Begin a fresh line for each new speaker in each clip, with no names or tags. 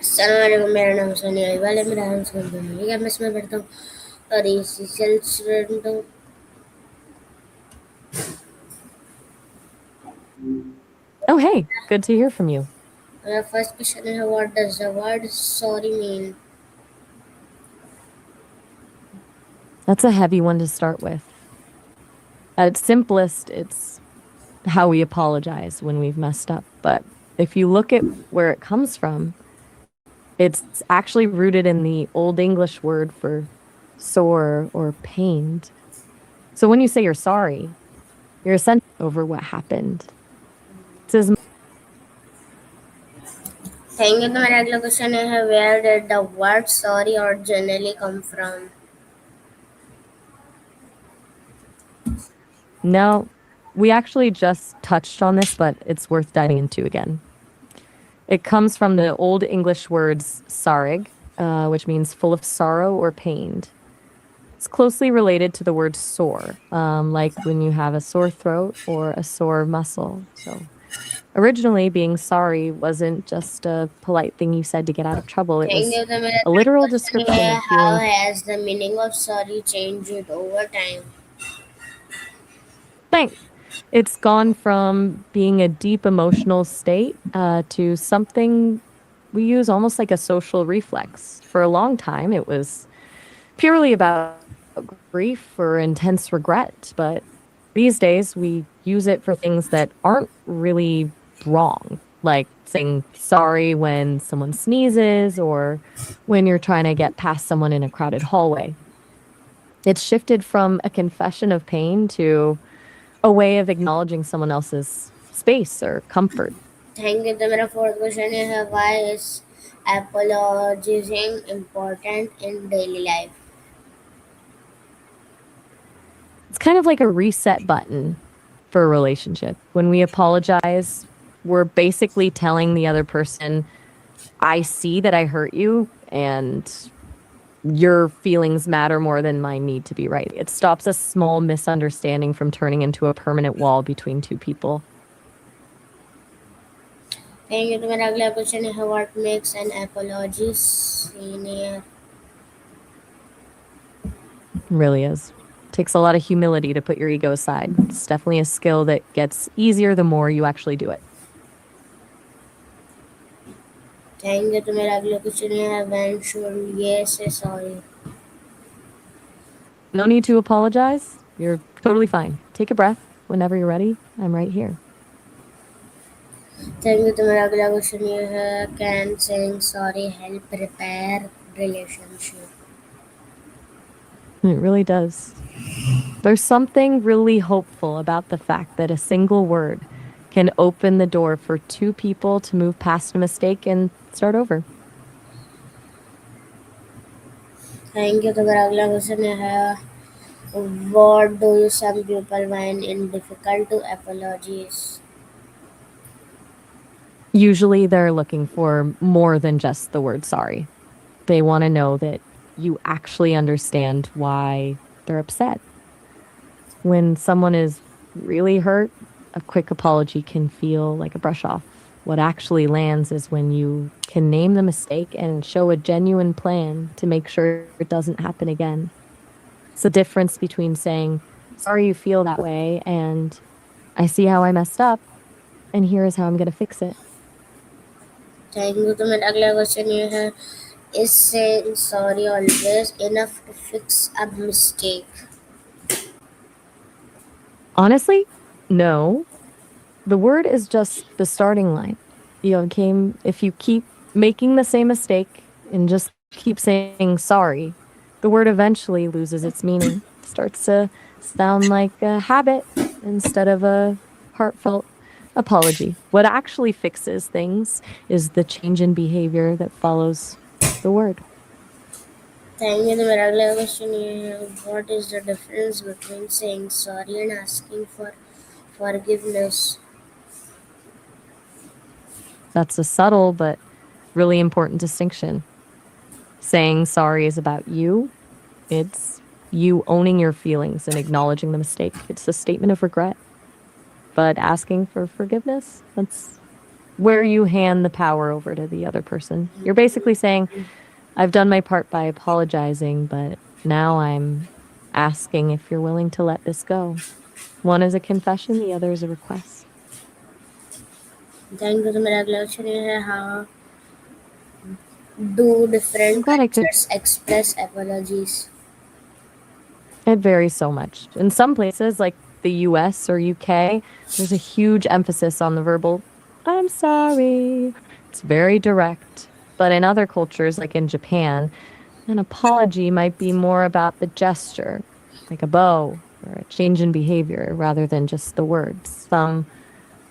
अस्सलाम वालेकुम, मेरा नाम सोनिया इकबाल है। मैं राहल स्कूल में ठीक है, मैं इसमें पढ़ता हूँ और ACCL स्टूडेंट हूँ।
Oh, hey, good to hear from you.
मेरा फर्स्ट क्वेश्चन है, what does the word sorry mean?
That's a heavy one to start with. At its simplest, it's how we apologize when we've messed up. But if you look at where it comes from, it's actually rooted in the Old English word for sore or pained. So when you say you're sorry, you're essentially over what happened. It's as
thank you. तो मेरा अगला question है, where did the word sorry originally come from?
No, we actually just touched on this, but it's worth diving into again. It comes from the Old English words sarig, which means full of sorrow or pained. It's closely related to the word sore, like when you have a sore throat or a sore muscle. So, originally, being sorry wasn't just a polite thing you said to get out of trouble, it
thank
was
you. तो मेरा
a
third
literal
question
description
है,
of
how
feeling.
Has the meaning of sorry changed over time?
Thanks. It's gone from being a deep emotional state to something we use almost like a social reflex. For a long time, it was purely about grief or intense regret, but these days we use it for things that aren't really wrong, like saying sorry when someone sneezes or when you're trying to get past someone in a crowded hallway. It's shifted from a confession of pain to a way of acknowledging someone else's space or comfort.
Thank you. तो मेरा fourth question है, why is apologizing important in daily life?
It's kind of like a reset button for a relationship. When we apologize, we're basically telling the other person, I see that I hurt you and your feelings matter more than mine need to be right. It stops a small misunderstanding from turning into a permanent wall between two people.
Thank you. तो मेरा अगला question है, what makes an apology sincere?
It really is. Takes a lot of humility to put your ego aside. It's definitely a skill that gets easier the more you actually do it.
Thank you. तो मेरा अगला question है, when should ये से sorry?
No need to apologize. You're totally fine. Take a breath. Whenever you're ready, I'm right here.
Thank you. तो मेरा अगला question ये है, can saying sorry help repair relationship?
It really does. There's something really hopeful about the fact that a single word can open the door for two people to move past a mistake and start over.
Thank you. तो मेरा अगला question है, what do you some people find in difficult to apologize?
Usually they're looking for more than just the word sorry. They want to know that you actually understand why they're upset. When someone is really hurt, a quick apology can feel like a brush off. What actually lands is when you can name the mistake and show a genuine plan to make sure it doesn't happen again. It's the difference between saying, sorry you feel that way, and I see how I messed up, and here is how I'm going to fix it.
Thank you. तो मेरा अगला question ये है, is saying sorry always enough to fix a mistake?
Honestly, no. The word is just the starting line. If you keep making the same mistake and just keep saying sorry, the word eventually loses its meaning. It starts to sound like a habit instead of a heartfelt apology. What actually fixes things is the change in behavior that follows the word.
Thank you. तो मेरा अगला question ये है, what is the difference between saying sorry and asking for forgiveness?
That's a subtle but really important distinction. Saying sorry is about you. It's you owning your feelings and acknowledging the mistake. It's a statement of regret. But asking for forgiveness, that's where you hand the power over to the other person. You're basically saying, I've done my part by apologizing, but now I'm asking if you're willing to let this go. One is a confession, the other is a request.
Thank you. तो मेरा अगला question ये है, how do
I'm
different
glad I could.
cultures express apologies?
It varies so much. In some places, like the US or UK, there's a huge emphasis on the verbal, I'm sorry. It's very direct. But in other cultures, like in Japan, an apology might be more about the gesture, like a bow or a change in behavior, rather than just the words. Some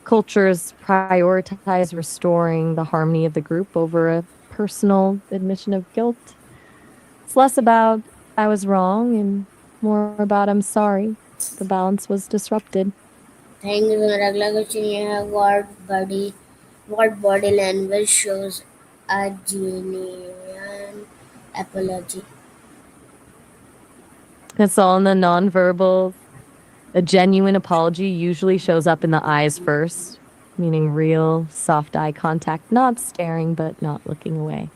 cultures prioritize restoring the harmony of the group over a personal admission of guilt. It's less about I was wrong and more about I'm sorry. The balance was disrupted.
Thank you. तो मेरा अगला question ये है, what body language shows a genuine apology?
It's all in the nonverbals. A genuine apology usually shows up in the eyes first, meaning real, soft eye contact, not staring but not looking away.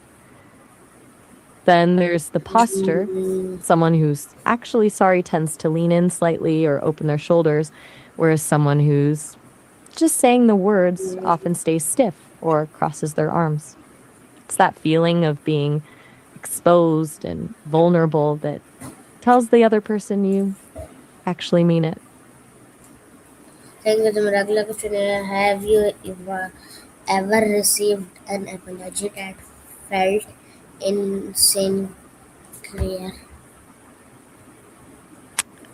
Then there's the posture.
Mm,
Someone who's actually sorry tends to lean in slightly or open their shoulders, whereas someone who's just saying the words often stays stiff or crosses their arms. It's that feeling of being exposed and vulnerable that tells the other person you actually mean it.
Thank you. तो मेरा अगला question ये है, have you ever received an apology that felt insincere?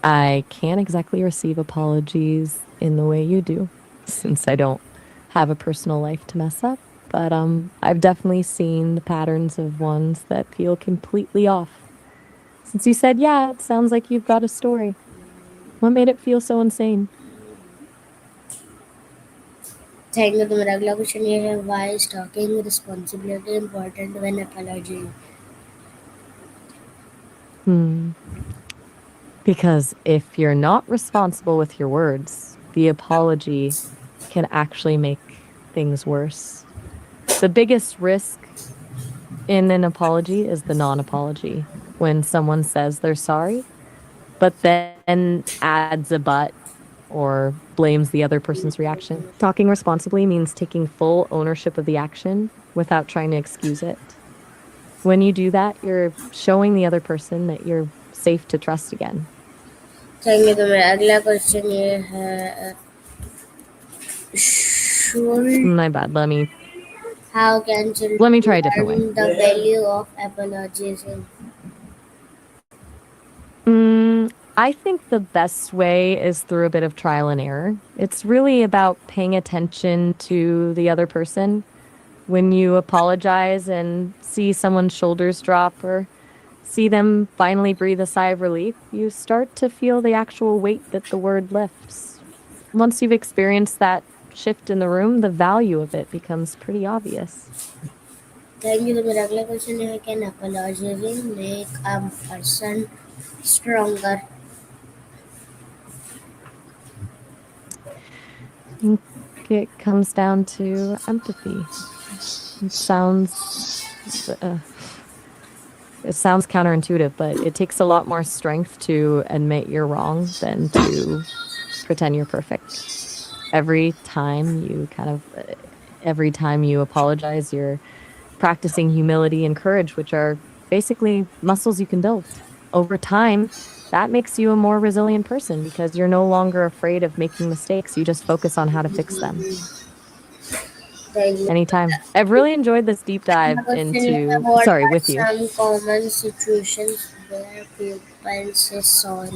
I can't exactly receive apologies in the way you do, since I don't have a personal life to mess up. But I've definitely seen the patterns of ones that feel completely off. Since you said, yeah, it sounds like you've got a story. What made it feel so insane?
Thank you. तो मेरा अगला question ये है, why is talking responsibility important when apologizing?
Hmm. Because if you're not responsible with your words, the apology can actually make things worse. The biggest risk in an apology is the non apology. When someone says they're sorry, but then adds a but or blames the other person's reaction. Talking responsibly means taking full ownership of the action without trying to excuse it. When you do that, you're showing the other person that you're safe to trust again.
Thank you. तो मेरा अगला question ये है, should
My bad.
how can
Let
children
me try a different way.
learn the value of apologizing?
I think the best way is through a bit of trial and error. It's really about paying attention to the other person. When you apologize and see someone's shoulders drop or see them finally breathe a sigh of relief, you start to feel the actual weight that the word lifts. Once you've experienced that shift in the room, the value of it becomes pretty obvious.
Thank you. तो मेरा अगला question ये है, can apologizing make a person stronger?
I think it comes down to empathy. It uh, it sounds counterintuitive, but it takes a lot more strength to admit you're wrong than to pretend you're perfect. Every time you every time you apologize, you're practicing humility and courage, which are basically muscles you can build. Over time, that makes you a more resilient person because you're no longer afraid of making mistakes. You just focus on how to fix them
Thank you.
anytime. I've really enjoyed this deep
My
dive
question is,
into,
what
sorry,
are
with you.
some common situations where people say sorry?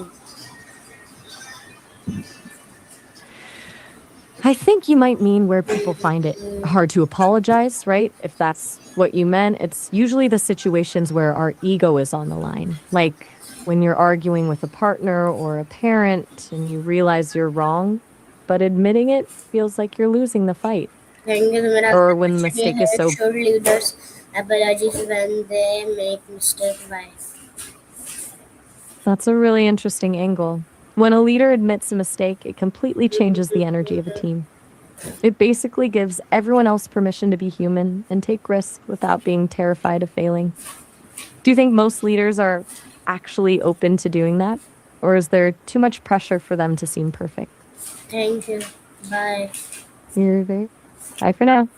I think you might mean where people find it hard to apologize, right? If that's what you meant, it's usually the situations where our ego is on the line. Like when you're arguing with a partner or a parent and you realize you're wrong, but admitting it feels like you're losing the fight.
Thank you. तो मेरा
Or
अगला
when the
question ये
mistake is
है,
so.
should leaders apologize when they make mistake? Why?
That's a really interesting angle. When a leader admits a mistake, it completely changes the energy of a team. It basically gives everyone else permission to be human and take risks without being terrified of failing. Do you think most leaders are actually open to doing that? Or is there too much pressure for them to seem perfect?
Thank you. Bye.
You're very. Bye for now. Okay.